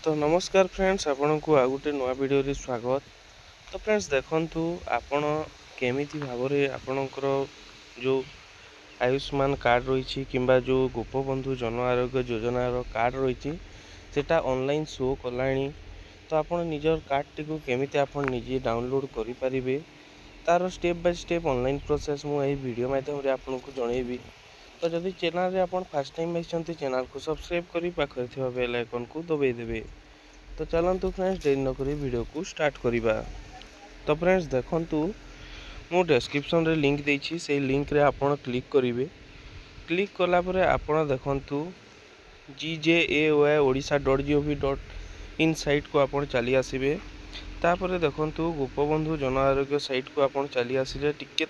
तो नमस्कार फ्रेंड्स, आपण को आ गोटे नुआ वीडियो रे स्वागत। तो फ्रेंड्स देखंतु आपण केमिति भाबरे आपणकर जो आयुष्मान कार्ड रही किंबा जो गोपबंधु जन आरोग्य योजना रो कार्ड रही सेटा ऑनलाइन शो कलानी। तो आपण निजर कार्ड टी को केमिति आपण निजे डाउनलोड करि परिबे तार step by step online process मु एही वीडियो माध्यम रे आपण को जणेबी। तो जदि चैनल रे आपण फर्स्ट टाइम आइछंती चैनल को सब्सक्राइब करी पाखरे थिबा बेल आइकन को दबाई देबे। तो चलतु फ्रेंड्स देरी नक वीडियो को स्टार्ट करिबा। तो फ्रेंड्स देखंतु मु डिस्क्रिप्शन रे लिंक देछि, से लिंक रे आपण क्लिक करिवे। क्लिक कला परे आपण देखंतु gjaoy.odisha.gov.in साइट को आपण चली आसीबे। तापरे देखंतु गोपबंधु जन आरोग्य साइट को आपण चली आसीले टिके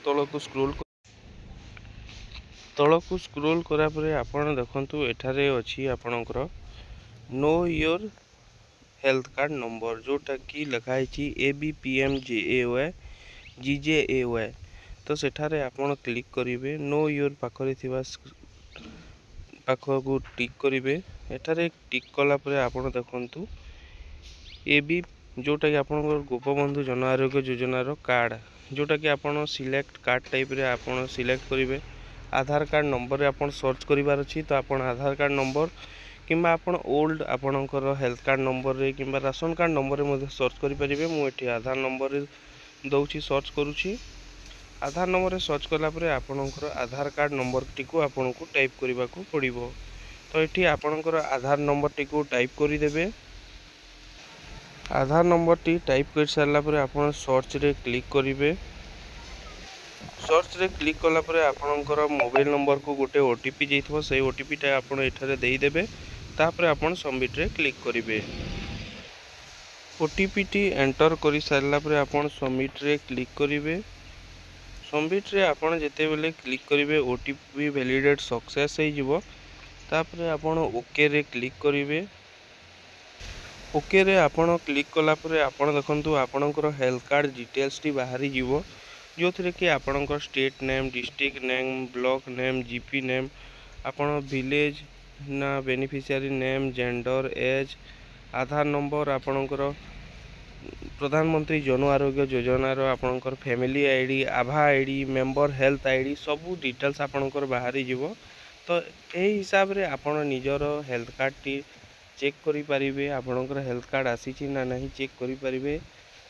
तळकु स्क्रोल करा परे आपण देखंतु एठारे अछि आपणकर know your health card number जोटा कि लिखाई ABPMJAOY GJAOY। तो सेठारे आपण क्लिक करिवे। नो योर पाखरे थिबा पाखको टिक करिवे। एठारे टिक कला परे आपण देखंतु एबी जोटा कि आपण गोपबंधु जन आरोग्य योजना रो कार्ड जोटा कि आपण सिलेक्ट कार्ड टाइप रे आपण सिलेक्ट करिवे। आधार कार्ड नंबर रे आपण सर्च करिवार अछि, तो आपण आधार कार्ड नंबर किंबा आपण ओल्ड आपणकर हेल्थ कार्ड नंबर रे किंबा राशन कार्ड नंबर रे मध्ये सर्च करि परिबे। मु एठी आधार नंबर रे दउछि सर्च करूछि। आधार नंबर रे सर्च कला परे आपणकर आधार कार्ड नंबर टी को आपन को टाइप करिबा को पड़िबो। तो एठी आपणकर आधार नंबर टी को टाइप करि देबे। आधार नंबर टी टाइप कर सारला परे आपण सर्च रे क्लिक करिवे। सर्च रे क्लिक कला परे आपणकर मोबाइल नंबर को गोटे ओटीपी जेइथबो, सेही ओटीपी टा आपण एठारे देई देबे। तापर आपण सबमिट रे क्लिक करिवे। ओटीपी टी एंटर करि सारला परे आपण सबमिट रे क्लिक करिवे। सबमिट रे आपण जेते बेले क्लिक करिवे ओटीपी वैलिडेट सक्सेस हे जिवो। तापर आपण ओके रे क्लिक करिवे। ओके रे आपण क्लिक कला परे आपण देखंतु आपणकर हेल्थ कार्ड डिटेल्स टी बाहरी जिवो, जो थरे कि आपणकर state name, district name, block name, GP name, आपण विलेज ना बेनिफिशियरी नेम, जेंडर, एज, आधार नंबर, आपणकर प्रधानमंत्री जन आरोग्य योजना रो आपणकर फैमिली आईडी, आभा आईडी, मेंबर हेल्थ आईडी सब डिटेल्स आपणकर बाहरी जिवो। तो एही हिसाब रे आपण निजर हेल्थ कार्ड टी चेक करि परिबे, आपणकर हेल्थ कार्ड आसीची ना नहीं चेक करि परिबे।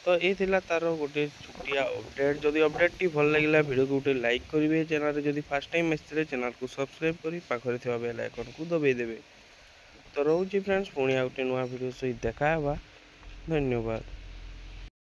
तो ए थिला तार गोटे छुटिया अपडेट। जदि अपडेट टी भल लागिला वीडियो को गोटे लाइक करिवे। चैनल रे जदि फर्स्ट टाइम आइले चैनल को सब्सक्राइब करी पाखरे थिबा बेल आइकन को दबाई देबे। तो रहउची फ्रेंड्स, पुणी आ गोटे नुआ वीडियो सहित देखा हेबा। धन्यवाद।